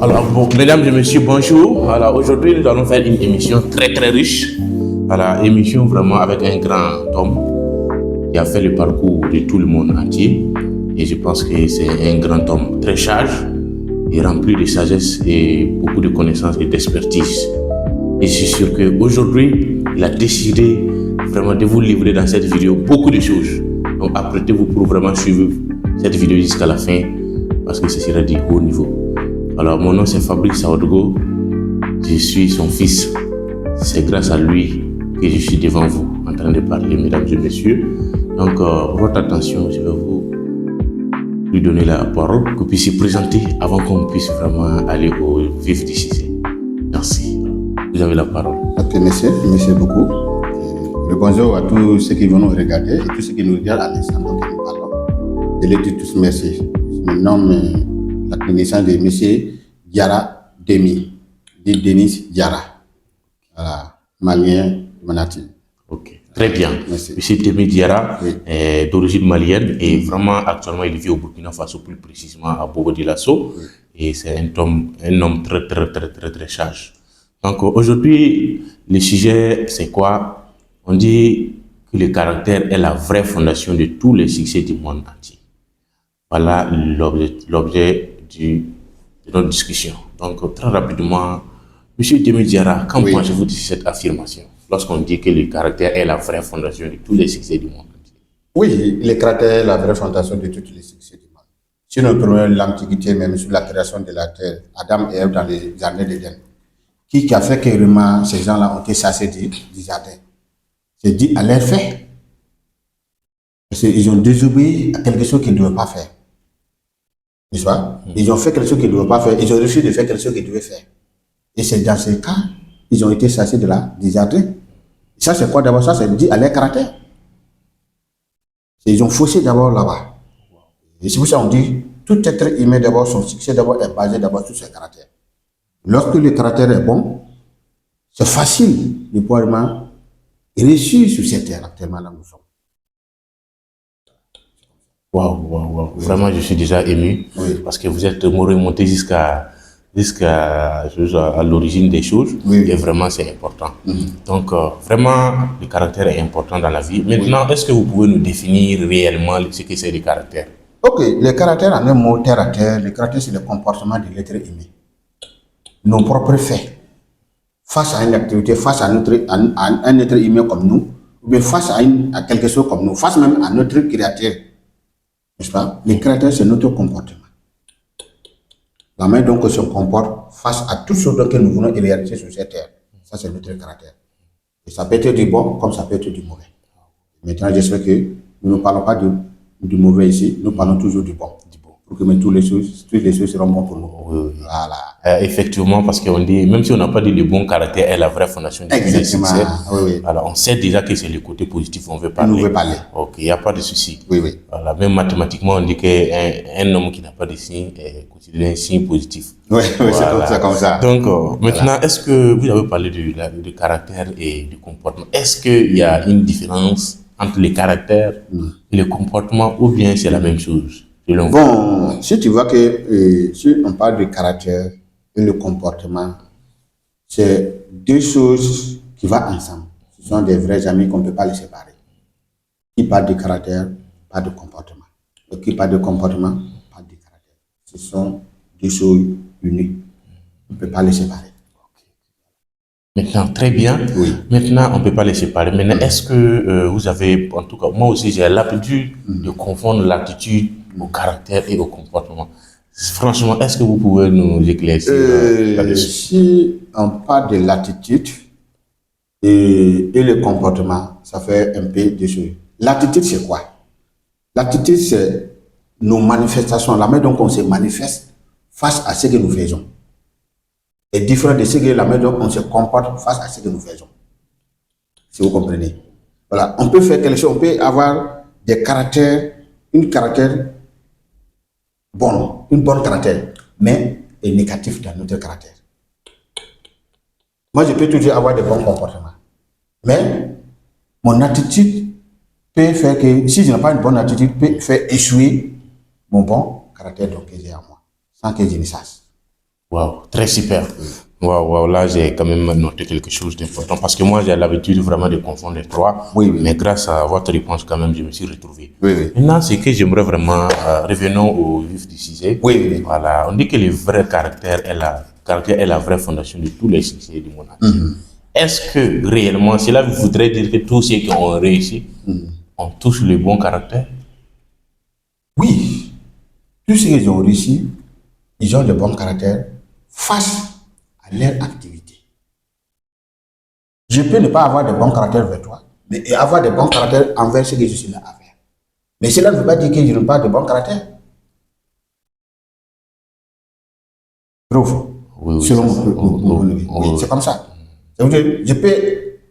Alors, bon, mesdames et messieurs, bonjour. Voilà, aujourd'hui, nous allons faire une émission très très riche. Voilà, émission vraiment avec un grand homme qui a fait le parcours de tout le monde entier. Et je pense que c'est un grand homme très sage et rempli de sagesse et beaucoup de connaissances et d'expertise. Et je suis sûr qu'aujourd'hui, il a décidé vraiment de vous livrer dans cette vidéo beaucoup de choses. Donc, apprêtez-vous pour vraiment suivre cette vidéo jusqu'à la fin parce que ce sera du haut niveau. Alors, mon nom c'est Fabrice Saoudgo, je suis son fils. C'est grâce à lui que je suis devant vous en train de parler, mesdames et messieurs. Donc, votre attention, je vais vous lui donner la parole, que vous puissiez présenter avant qu'on puisse vraiment aller au vif du sujet. Merci. Vous avez la parole. Ok, merci beaucoup. Le bonjour à tous ceux qui vont nous regarder et tous ceux qui nous regardent à l'instant dont nous parlons. Je les dis tous merci. Je me nomme la connaissance de M. Diarra Demi, dit Denis Diarra. Voilà, malien, Manati. Ok, très bien. Merci. M. Demi Diarra Oui. est d'origine malienne et vraiment actuellement il vit au Burkina Faso, plus précisément à Bobo-Dioulasso. Oui. Et c'est un homme très sage. Donc aujourd'hui, le sujet c'est quoi? On dit que le caractère est la vraie fondation de tous les succès du monde entier. Voilà l'objet de notre discussion. Donc, très rapidement, M. Demi Diarra, qu'en pensez-vous de cette affirmation lorsqu'on dit que le caractère est la vraie fondation de tous les succès du monde entier? Oui, le caractère est la vraie fondation de tous les succès du monde. Si nous prenons l'Antiquité, même sur la création de la terre, Adam et Ève dans les jardins d'Éden, qui a fait que vraiment ces gens-là ont été chassés du jardin? C'est dit à leur fait. Parce qu'ils ont désobéi à quelque chose qu'ils ne devaient pas faire. N'est-ce pas? Ils ont fait quelque chose qu'ils ne devaient pas faire. Ils ont refusé de faire quelque chose qu'ils devaient faire. Et c'est dans ce cas, ils ont été chassés du jardin. Ça, c'est quoi d'abord? Ça, c'est dit à leur caractère. Ils ont faussé d'abord là-bas. Et c'est pour ça qu'on dit, tout être humain d'abord, son succès d'abord est basé d'abord sur ses caractères. Lorsque le caractère est bon, c'est facile de pouvoir réussir sur cette terre actuellement là où nous sommes. Waouh. Vraiment, je suis déjà ému parce que vous êtes remonté jusqu'à l'origine des choses et vraiment c'est important. Donc, vraiment, le caractère est important dans la vie. Maintenant, est-ce que vous pouvez nous définir réellement ce que c'est le caractère? Ok, le caractère en un mot terre à terre, le caractère c'est le comportement de l'être humain. Nos propres faits face à une activité, face à un être humain comme nous, ou bien face à quelque chose comme nous, face même à notre créateur. N'est-ce pas? Le caractère, c'est notre comportement. La manière dont on se comporte face à tout ce que nous voulons réaliser sur cette terre. Ça, c'est notre caractère. Et ça peut être du bon comme ça peut être du mauvais. Maintenant, j'espère que nous ne parlons pas du mauvais ici, nous parlons toujours du bon. Pour que toutes les choses seront bonnes pour nous. Oui. Voilà. Effectivement, parce qu'on dit, même si on n'a pas dit le bon caractère est la vraie fondation du succès, alors on sait déjà que c'est le côté positif qu'on veut parler. On veut parler. Ok, il n'y a pas de souci. Oui. Voilà, même mathématiquement, on dit qu'un homme qui n'a pas de signe est considéré un signe positif. Oui, voilà. C'est comme ça. Donc, maintenant, est-ce que vous avez parlé du caractère et du comportement? Est-ce qu'il y a une différence entre le caractère et le comportement ou bien c'est la même chose? Bon, si tu vois que si on parle de caractère et le comportement, c'est deux choses qui vont ensemble. Ce sont des vrais amis qu'on ne peut pas les séparer. Qui parle de caractère, pas de comportement. Et qui parle de comportement, pas de caractère. Ce sont deux choses unies. On ne peut pas les séparer. Maintenant, très bien. Oui. Maintenant, on ne peut pas les séparer. Maintenant, est-ce que vous avez, en tout cas, moi aussi, j'ai l'habitude de confondre l'attitude au caractère et au comportement. Franchement, est-ce que vous pouvez nous éclaircir là-dessus? Si on parle de l'attitude et le comportement, ça fait un peu de choses. L'attitude, c'est quoi? L'attitude, c'est nos manifestations, la manière dont on se manifeste face à ce que nous faisons. Est différent de ce que la manière dont on se comporte face à ce que nous faisons. Si vous comprenez. Voilà, on peut faire quelque chose, on peut avoir des caractères, une bonne caractère, mais est négatif dans notre caractère. Moi, je peux toujours avoir de bons comportements, mais mon attitude peut faire que, si je n'ai pas une bonne attitude, peut faire échouer mon bon caractère donc, que j'ai en moi, sans que je ne sache. Wow, très super. Wow, là j'ai quand même noté quelque chose d'important parce que moi j'ai l'habitude vraiment de confondre les trois. Oui, oui. Mais grâce à votre réponse quand même, je me suis retrouvé. Oui, oui. Maintenant, c'est que j'aimerais vraiment revenons au vif du sujet. Oui, oui. Voilà, on dit que le vrai caractère est la vraie fondation de tous les succès du monde entier. Est-ce que réellement cela voudrait dire que tous ceux qui ont réussi ont tous le bon caractère? Oui, tous ceux qui ont réussi, ils ont de bons caractères face à leur activité. Je peux ne pas avoir de bons caractères vers toi, mais avoir de bons caractères envers ce que je suis là à faire. Mais cela ne veut pas dire que je n'ai pas de bons caractères. Oui, Selon mon avis. Oui, c'est comme ça. Ça veut dire,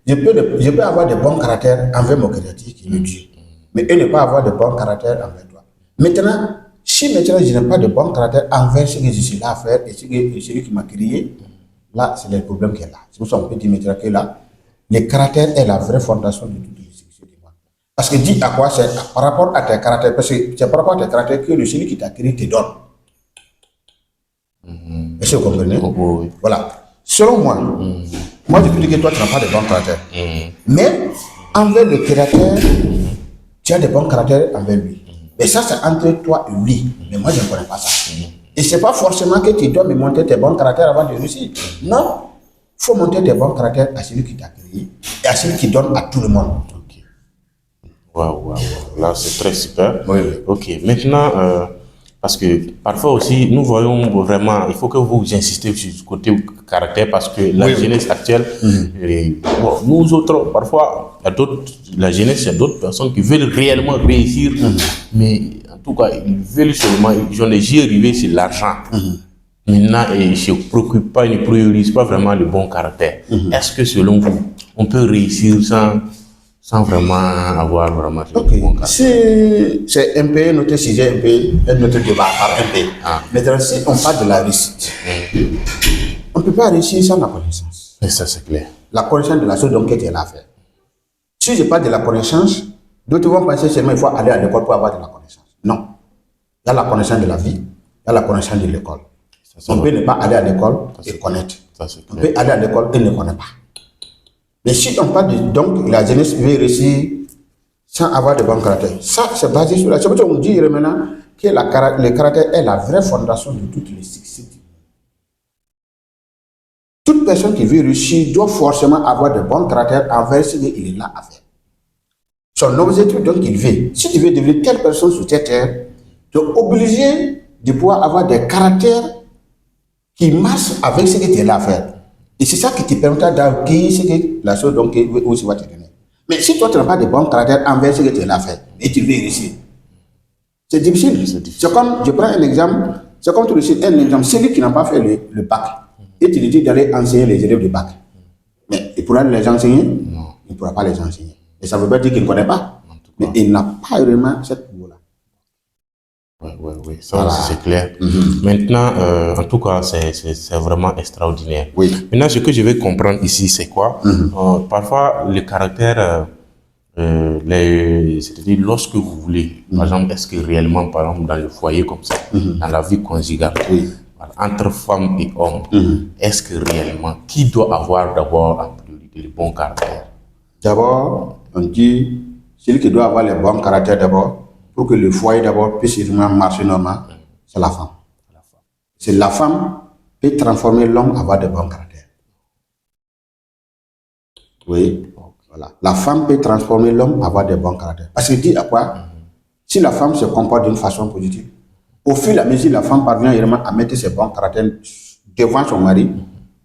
je peux avoir de bons caractères envers mon créateur qui est le Dieu, mais eux ne pas avoir de bons caractères envers toi. Maintenant, si maintenant je n'ai pas de bons caractères envers ce que je suis là à faire et celui qui m'a créé, là, c'est le problème qui est là. C'est pour ça qu'on peut dire maintenant que là, le caractère est la vraie fondation de tout le succès du monde. Parce que dis à quoi c'est par rapport à tes caractères, parce que c'est par rapport à tes caractères que celui qui t'a créé te donne. Est-ce que vous comprenez? Oui. Voilà. Selon moi, moi je peux dire que toi tu n'as pas de bons caractères. Mais envers le créateur, tu as de bons caractères envers lui. Mais ça, c'est entre toi et lui. Mais moi, je ne connais pas ça. Et ce n'est pas forcément que tu dois me montrer tes bons caractères avant de réussir. Non. Il faut montrer tes bons caractères à celui qui t'a créé et à celui qui donne à tout le monde. Ok. Waouh. Là, c'est très super. Oui. Ok. Maintenant, parce que parfois aussi, nous voyons vraiment, il faut que vous insistez sur ce côté caractère parce que la jeunesse actuelle, nous autres, parfois, la jeunesse, il y a d'autres personnes qui veulent réellement réussir, mais en tout cas, ils veulent seulement, ils ont les yeux rivés sur l'argent. Maintenant, ils ne se préoccupent pas, ils ne priorisent pas vraiment le bon caractère. Est-ce que selon vous, on peut réussir sans vraiment avoir vraiment le bon caractère? Si c'est un peu notre sujet, notre débat par un peu. Maintenant, si on parle de la réussite, on ne peut pas réussir sans la connaissance. Et ça, c'est clair. La connaissance de la chose dont tu es là à faire. Si je parle de la connaissance, d'autres vont penser seulement qu'il faut aller à l'école pour avoir de la connaissance. Non. Il y a la connaissance de la vie, il y a la connaissance de l'école. On peut ne pas aller à l'école et connaître. On peut aller à l'école et ne connaître pas. Mais si on parle de donc la jeunesse veut réussir sans avoir de bon caractère, ça c'est basé sur la. C'est pour ça qu'on dit maintenant que le caractère est la vraie fondation de toutes les succès. Toute personne qui veut réussir doit forcément avoir de bons caractères envers ce qu'il est là à faire. Son objectif donc qu'il veut. Si tu veux devenir telle personne sur cette terre, tu es obligé de pouvoir avoir des caractères qui marchent avec ce que tu es là à faire. Et c'est ça qui te permettra d'acquérir ce que la chose donc aussi va te donner. Mais si toi tu n'as pas de bons caractères envers ce que tu es là à faire, et tu veux réussir, c'est difficile. C'est comme, je prends un exemple, c'est comme tu réussis un exemple, celui qui n'a pas fait le bac, et tu lui dis d'aller enseigner les élèves du bac. Mais il pourra les enseigner? Non. Il ne pourra pas les enseigner. Et ça ne veut pas dire qu'il ne connaît pas. Mais il n'a pas vraiment cette voie-là. Oui, ça voilà. C'est clair. Maintenant, en tout cas, c'est vraiment extraordinaire. Oui. Maintenant, ce que je vais comprendre ici, c'est quoi? Parfois, le caractère, c'est-à-dire lorsque vous voulez, par exemple, est-ce que réellement, par exemple, dans le foyer comme ça, dans la vie conjugale, entre femmes et hommes, est-ce que réellement, qui doit avoir d'abord en priorité le bon caractère? D'abord, on dit, celui qui doit avoir le bon caractère d'abord, pour que le foyer d'abord puisse marcher normalement, c'est la femme. C'est la femme qui peut transformer l'homme à avoir de bons caractères. Oui, voilà. La femme peut transformer l'homme à avoir de bons caractères. Parce que dit à quoi? Si la femme se comporte d'une façon positive, au fur et à mesure, la femme parvient vraiment à mettre ses bons caractères devant son mari,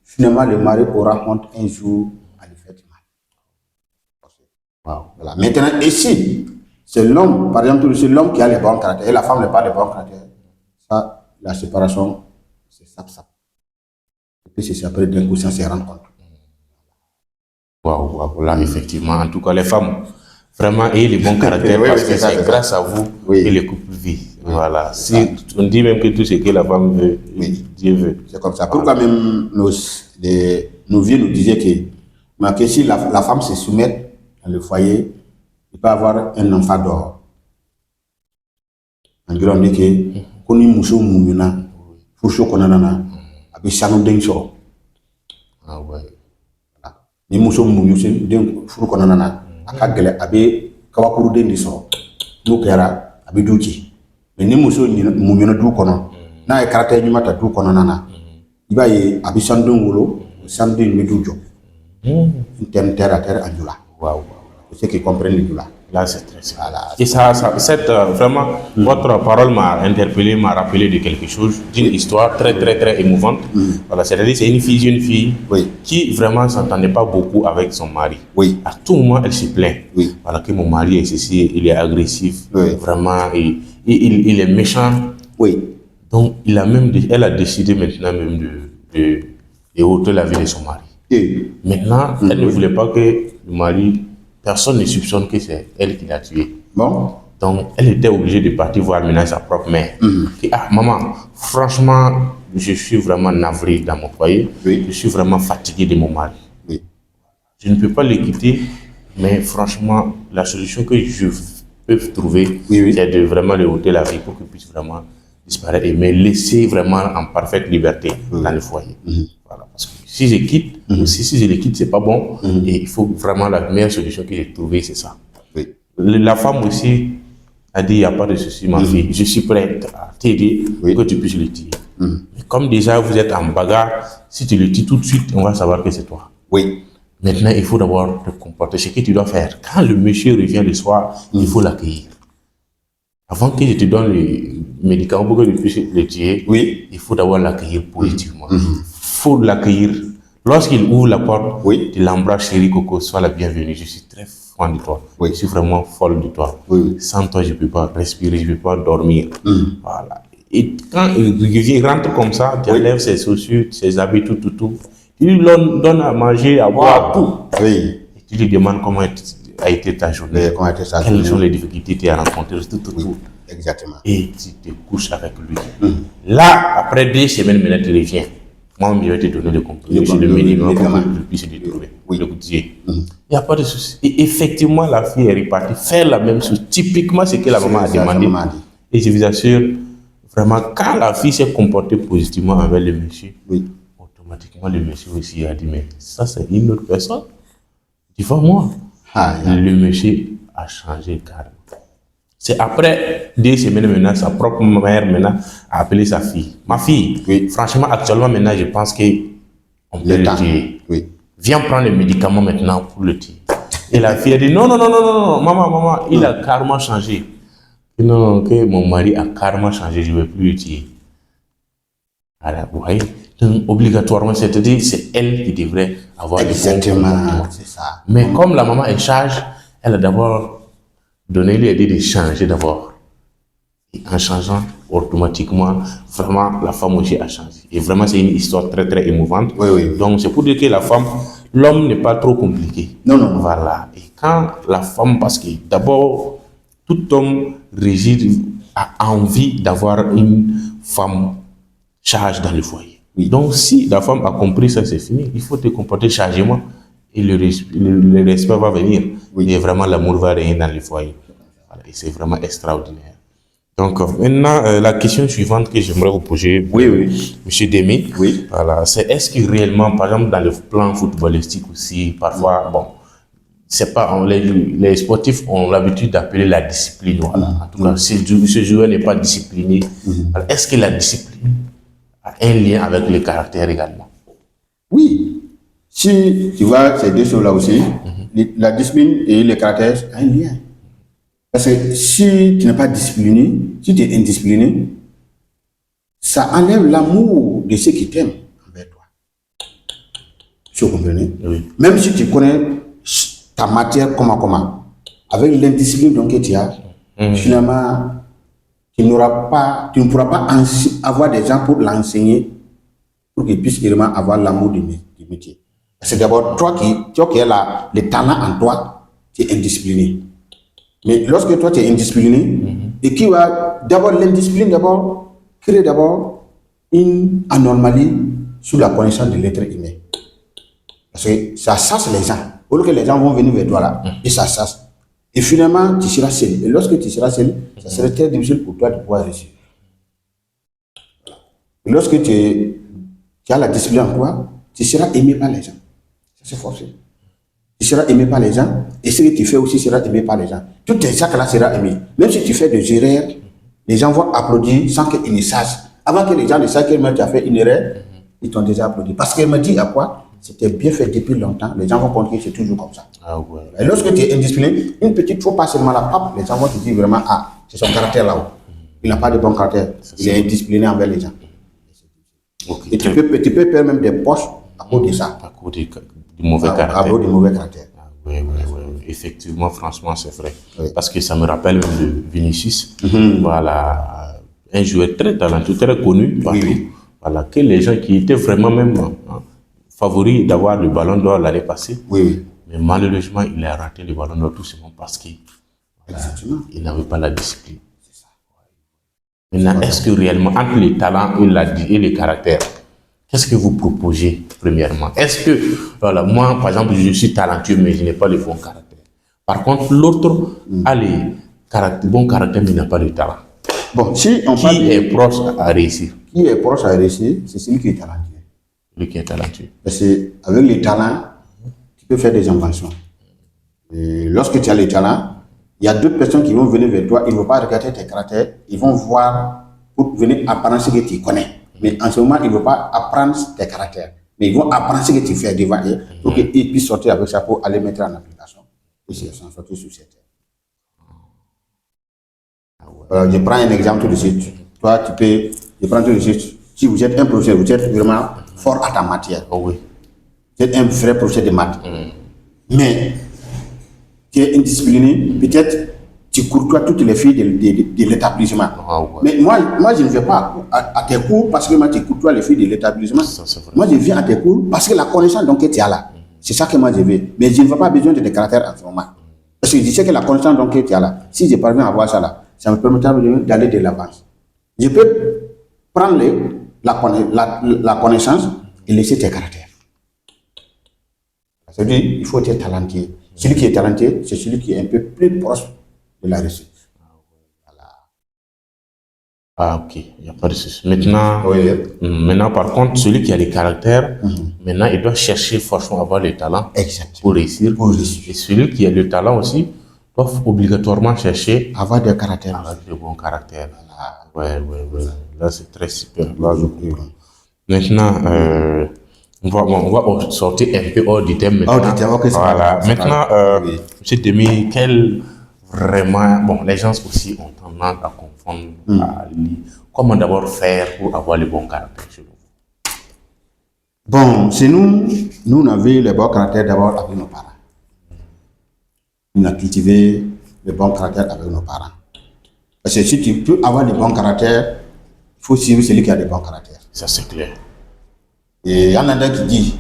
finalement, le mari aura honte un jour à lui faire du mal. Voilà. Maintenant, ici, c'est l'homme, par exemple, c'est l'homme qui a les bons caractères et la femme n'a pas les bons caractères. Ça, la séparation, c'est ça. Et puis c'est après d'un coup, ça se rend compte. Là, effectivement, en tout cas, les femmes, vraiment, ayez les bons caractères parce que c'est grâce à vous que les couples vivent. Voilà. Si on dit même que tout ce que la femme veut, Dieu veut. C'est comme ça. Pourquoi même nos vieux nous disaient que si la femme se soumet dans le foyer, il peut avoir un enfant dehors. En gros, on dit que quand il mouche moumina, foucho konanana, be sanu den sɔrɔ. Ah ouais. Ni muso muɲu sen den furu kɔnɔna na a ka gɛlɛ a bɛ kabakuruden de sɔrɔ n'o kɛra a bɛ du ci mais ni muso muɲuna du kɔnɔ n'a ye caractère ɲuman ta du kɔnɔna na i b'a ye a bɛ sanuden wolo sanuden bɛ du jɔ in terme terre à terre en Djoula. Waouh. Pour ceux qui comprennent le Djoula. Là, c'est très simple. Et cette, vraiment, votre parole m'a interpellé, m'a rappelé de quelque chose, d'une histoire très, très, très émouvante. Voilà, c'est-à-dire, c'est une fille qui vraiment s'entendait pas beaucoup avec son mari. Oui. À tout moment, elle se plaint. Oui. Voilà, que mon mari est ceci, il est agressif, vraiment, et il est méchant. Oui. Donc, elle a décidé maintenant même de ôter la vie de son mari. Et maintenant, elle ne voulait pas que le mari, personne ne soupçonne que c'est elle qui l'a tué. Bon. Donc, elle était obligée de partir voir maintenant sa propre mère. Qui, ah, maman, franchement, je suis vraiment navré dans mon foyer. Oui. Je suis vraiment fatigué de mon mari. Oui. Je ne peux pas le quitter, mais franchement, la solution que je peux trouver, c'est de vraiment le ôter la vie pour qu'il puisse vraiment disparaître et me laisser vraiment en parfaite liberté dans le foyer. Voilà, parce que si je quitte, si je le quitte, c'est pas bon. Et il faut vraiment la meilleure solution que j'ai trouvée, c'est ça. Oui. La femme aussi a dit, il n'y a pas de souci, ma fille, je suis prête à t'aider pour que tu puisses le tuer. Mais comme déjà vous êtes en bagarre, si tu le tues tout de suite, on va savoir que c'est toi. Oui. Maintenant, il faut d'abord te comporter. Ce que tu dois faire, quand le monsieur revient le soir, il faut l'accueillir. Avant que je te donne les médicaments pour que tu puisses le tuer, il faut d'abord l'accueillir positivement. Il faut l'accueillir. Lorsqu'il ouvre la porte, tu l'embrasses, chérie Coco, sois la bienvenue. Je suis très fan de toi. Je suis vraiment folle de toi. Sans toi, je ne peux pas respirer, je ne peux pas dormir. Voilà. Et quand il rentre comme ça, tu enlèves ses chaussures, ses habits, tout. Tu lui donnes à manger, à boire, tout. Et tu lui demandes comment a été ta journée, quelles sont les difficultés que tu as rencontrées, tout. Exactement. Et tu te couches avec lui. Là, après 2 semaines, maintenant, tu reviens. Moi, je vais te donner le comprimé, le minimum pour que tu puisses le trouver. Le goûter. Il n'y a pas de souci. Et effectivement, la fille est repartie faire la même chose. Typiquement, ce que la maman a demandé. Et je vous assure, vraiment, quand la fille s'est comportée positivement avec le monsieur, automatiquement, le monsieur aussi a dit, mais ça, c'est une autre personne. Tu vois, moi. Le monsieur a changé carrément. C'est après 2 semaines maintenant, sa propre mère maintenant a appelé sa fille. Ma fille, franchement, actuellement maintenant, je pense qu'on peut le tuer. Viens prendre le médicament maintenant pour le tuer. Et la fille a dit non, maman, il a carrément changé. Non, que mon mari a carrément changé, je ne vais plus le tuer. Alors, vous voyez, donc, obligatoirement, c'est-à-dire c'est elle qui devrait avoir le bon comportement. C'est ça. Mais comme la maman est sage, elle a d'abord donné l'idée de changer d'abord. Et en changeant, automatiquement, vraiment, la femme aussi a changé. Et vraiment, c'est une histoire très, très émouvante. Donc, c'est pour dire que la femme, l'homme n'est pas trop compliqué. Non. Voilà. Et quand la femme, parce que d'abord, tout homme réside, a envie d'avoir une femme sage dans le foyer. Donc, si la femme a compris ça, c'est fini. Il faut te comporter sagement et le respect va venir. Et vraiment, l'amour va régner dans le foyer. Voilà. Et c'est vraiment extraordinaire. Donc, maintenant, la question suivante que j'aimerais vous poser, Monsieur Demi, voilà, c'est est-ce que réellement, par exemple, dans le plan footballistique aussi, parfois, bon, c'est pas, les sportifs ont l'habitude d'appeler la discipline. Voilà. En tout cas, si ce joueur n'est pas discipliné, alors, est-ce que la discipline a un lien avec le caractère également? Oui. Si tu vois ces deux choses-là aussi, la discipline et le caractère ont un lien. Parce que si tu n'es pas discipliné, si tu es indiscipliné, ça enlève l'amour de ceux qui t'aiment envers toi. Tu comprenez? Même si tu connais ta matière comment, avec l'indiscipline donc que tu as, finalement, tu ne pourras pas avoir des gens pour l'enseigner, pour qu'ils puissent vraiment avoir l'amour du métier. C'est d'abord toi qui as le talent en toi, tu es indiscipliné. Mais lorsque toi tu es indiscipliné, et qui va d'abord l'indiscipline, créer d'abord une anomalie sous la connaissance de l'être humain. Parce que ça sasse les gens. Au lieu que les gens vont venir vers toi là, et ça sasse. Et finalement, tu seras seul. Et lorsque tu seras seul, ça serait très difficile pour toi de pouvoir réussir. Et lorsque tu es tu as la discipline en toi, tu seras aimé par les gens. Ça, c'est forcé. Tu seras aimé par les gens, et ce que tu fais aussi sera aimé par les gens. Tout tes actes-là sera aimé. Même si tu fais des erreurs, les gens vont applaudir sans qu'ils ne sachent. Avant que les gens ne sachent que tu as fait une erreur, ils t'ont déjà applaudi. Parce qu'elle m'a dit à quoi c'était bien fait depuis longtemps. Les gens vont comprendre que c'est toujours comme ça. Ah ouais. Et lorsque tu es indiscipliné, une petite fois, pas seulement la pape, les gens vont te dire vraiment, ah, c'est son caractère là-haut. Il n'a pas de bon caractère. Il est indiscipliné envers les gens. Okay. Et tu peux perdre même des poches à cause de ça. À cause du mauvais caractère. À cause du mauvais caractère. Oui. Effectivement, franchement, c'est vrai. Oui. Parce que ça me rappelle même de Vinicius. Voilà, un joueur très talentueux, très connu partout. Oui. Voilà, que les gens qui étaient vraiment même favoris d'avoir le ballon d'or l'année passée. Oui. Mais malheureusement, il a raté le ballon d'or tout simplement parce qu'il n'avait pas la discipline. Maintenant, est-ce que réellement, entre les talents et les caractères, qu'est-ce que vous proposez, premièrement? Est-ce que, voilà, moi, par exemple, je suis talentueux, mais je n'ai pas le bon caractère. Par contre, l'autre a le bon caractère, mais n'a pas le talent. Bon, si on parle Qui est proche à réussir? Qui est proche à réussir, c'est celui qui est talentueux. Lui qui est talentueux. Parce qu'avec les talents, tu peux faire des inventions. Et lorsque tu as les talents, il y a d'autres personnes qui vont venir vers toi, ils ne vont pas regarder tes caractères, ils vont voir pour venir apprendre ce que tu connais. Mais en ce moment, ils ne vont pas apprendre tes caractères. Mais ils vont apprendre ce que tu fais devant eux pour qu'ils puissent sortir avec ça pour aller mettre en application. Et s'en sortir sur cette terre. Je prends un exemple tout de suite. Toi, je prends tout de suite. Si vous êtes un professeur, vous êtes vraiment fort à ta matière. Oh oui. Vous êtes un vrai professeur de maths. Mais tu es indiscipliné, peut-être tu courtoies toutes les filles de l'établissement. Ah ouais. Mais moi, je ne vais pas à tes cours parce que moi, tu courtoies les filles de l'établissement. Moi, je viens à tes cours parce que la connaissance donc, que tu as là, c'est ça que moi je veux. Mais je ne veux pas besoin de tes caractères en ce moment. Parce que je sais que la connaissance donc, que tu as là, si je parviens à avoir ça là, ça me permettra d'aller de l'avance. Je peux prendre la connaissance et laisser tes caractères. C'est-à-dire, il faut être talentueux. Celui qui est talentueux, c'est celui qui est un peu plus proche de la réussite. Voilà. Ah ok, il n'y a pas de souci. Maintenant, Oui. par contre, celui qui a les caractères, maintenant, il doit chercher forcément à avoir le talent Exactement. pour réussir. Et celui qui a le talent aussi, doit obligatoirement chercher avoir des caractères. avoir de bons caractères. Ouais. Là, c'est très super. Là, je comprends. Maintenant, on va sortir un peu hors du thème maintenant. Hors du thème, ok, voilà. Maintenant, oui. M. Demi, vraiment, bon, les gens aussi ont tendance à confondre, à lire. Comment d'abord faire pour avoir le bon caractère chez vous? Bon, c'est nous on avait les bons caractères d'abord avec nos parents. On a cultivé le bon caractère avec nos parents. Parce que si tu peux avoir de bons caractères, il faut suivre celui qui a de bons caractères. Ça, c'est clair. Et il y en a qui dit,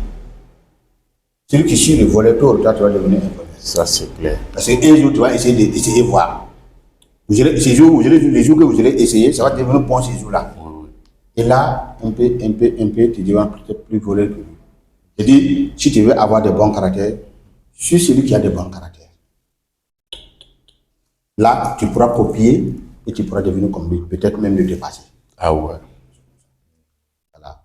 celui qui suit le voleur, tôt ou tard, tu vas devenir un voleur. Ça, c'est clair. Parce qu'un jour, tu vas essayer de voir. Les jours que vous allez essayer, ça va devenir bon ces jours-là. Oui. Et là, un peu, tu deviens peut-être plus voleur que lui. Je dis, si tu veux avoir de bons caractères, suis celui qui a de bons caractères. Là, tu pourras copier et tu pourras devenir comme lui, peut-être même le dépasser. Ah ouais. Voilà.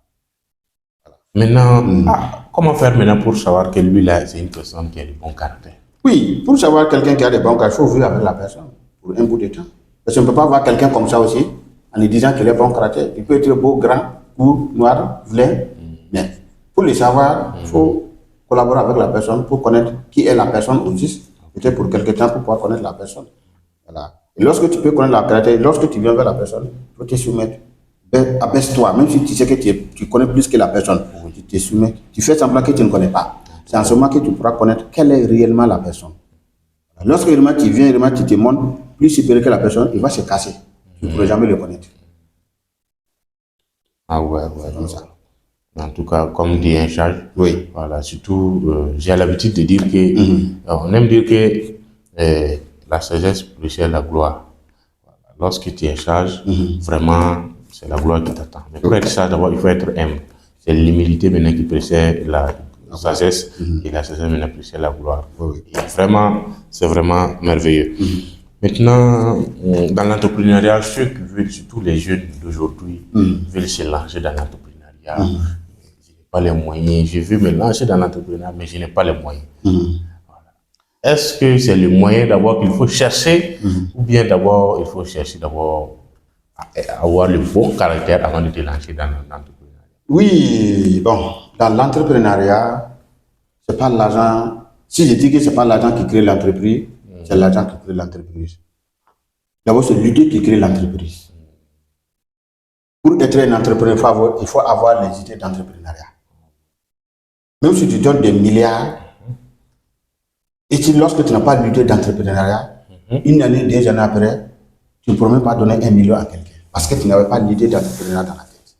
Maintenant, comment faire maintenant pour savoir que lui là, c'est une personne qui a du bon caractère? Oui, pour savoir quelqu'un qui a des bons caractères, il faut vivre avec la personne pour un bout de temps. Parce qu'on ne peut pas voir quelqu'un comme ça aussi, en lui disant qu'il a bon caractère. Il peut être beau, grand, court, noir, vert. Mais pour le savoir, il faut collaborer avec la personne pour connaître qui est la personne au juste. Peut-être pour quelque temps pour pouvoir connaître la personne. Voilà. Et lorsque tu peux connaître la caractère, lorsque tu viens vers la personne, il faut te soumettre. Abaisse-toi, même si tu sais que tu connais plus que la personne, tu te soumets. Tu fais semblant que tu ne connais pas. C'est en ce moment que tu pourras connaître quelle est réellement la personne. Lorsque réellement tu viens, réellement tu te montres plus supérieur que la personne, il va se casser. Tu ne pourras jamais le connaître. Ah ouais. Comme ça. En tout cas, comme dit un charge, Oui. voilà, surtout, j'ai l'habitude de dire que, on aime dire que la sagesse précède la gloire. Voilà. Lorsque tu es sage, vraiment, c'est la gloire qui t'attend. Mais pour être sage, d'abord, il faut être humble. C'est l'humilité maintenant qui précède la sagesse, et la sagesse maintenant précède la gloire. Oui. Et vraiment, c'est vraiment merveilleux. Maintenant, dans l'entrepreneuriat, ceux qui veulent, surtout les jeunes d'aujourd'hui, veulent se lancer dans l'entrepreneuriat. pas les moyens. Je veux me lancer dans l'entrepreneuriat, mais je n'ai pas les moyens. Est-ce que c'est le moyen d'abord qu'il faut chercher ou bien d'abord il faut chercher d'abord à avoir le bon caractère avant de te lancer dans l'entrepreneuriat? Oui, bon, dans l'entrepreneuriat, c'est pas l'argent. Si je dis que c'est pas l'argent qui crée l'entreprise, c'est l'argent qui crée l'entreprise. D'abord, c'est l'idée qui crée l'entreprise. Pour être un entrepreneur, il faut avoir les idées d'entrepreneuriat. Même si tu donnes des milliards, et si lorsque tu n'as pas l'idée d'entrepreneuriat, une année, 2 années après, tu ne pourras même pas donner 1 million à quelqu'un. Parce que tu n'avais pas l'idée d'entrepreneuriat dans la tête.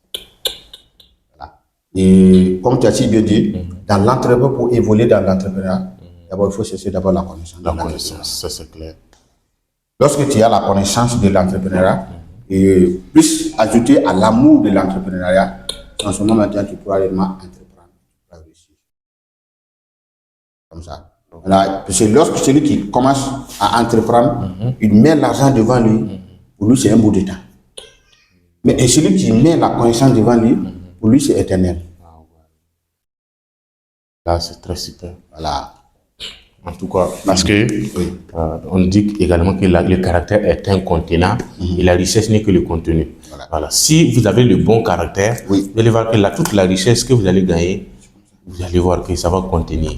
Voilà. Et comme tu as si bien dit, dans l'entrepreneuriat, pour évoluer dans l'entrepreneuriat, d'abord, il faut chercher d'abord la connaissance. La connaissance, ça c'est clair. Lorsque tu as la connaissance de l'entrepreneuriat, et plus ajouter à l'amour de l'entrepreneuriat, en ce moment, tu pourras réellement entreprendre, tu pourras réussir. Comme ça. Voilà. Parce que lorsque celui qui commence à entreprendre, il met l'argent devant lui, pour lui c'est un bout de temps. Mais celui qui met la connaissance devant lui, pour lui c'est éternel. Là, c'est très super. Voilà. En tout cas, parce que on dit également que le caractère est un contenant et la richesse n'est que le contenu. Voilà. Si vous avez le bon caractère, vous allez voir que toute la richesse que vous allez gagner, vous allez voir que ça va contenir.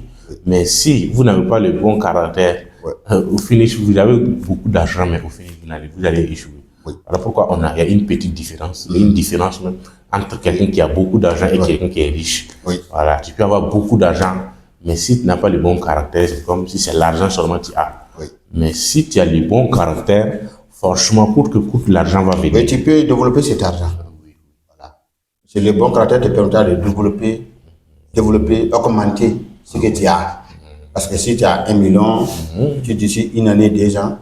Mais si vous n'avez pas le bon caractère, au finish, vous avez beaucoup d'argent, mais au finish, vous allez échouer. Voilà pourquoi il y a une petite différence, une différence même entre quelqu'un qui a beaucoup d'argent et quelqu'un qui est riche. Voilà, tu peux avoir beaucoup d'argent, mais si tu n'as pas le bon caractère, c'est comme si c'est l'argent seulement que tu as. Mais si tu as le bon caractère, franchement, coûte que coûte, l'argent va venir. Mais tu peux développer cet argent. Voilà. C'est le bon caractère qui te permettra de développer, augmenter ce que tu as. Parce que si tu as 1 million, tu d'ici une année, 2 ans,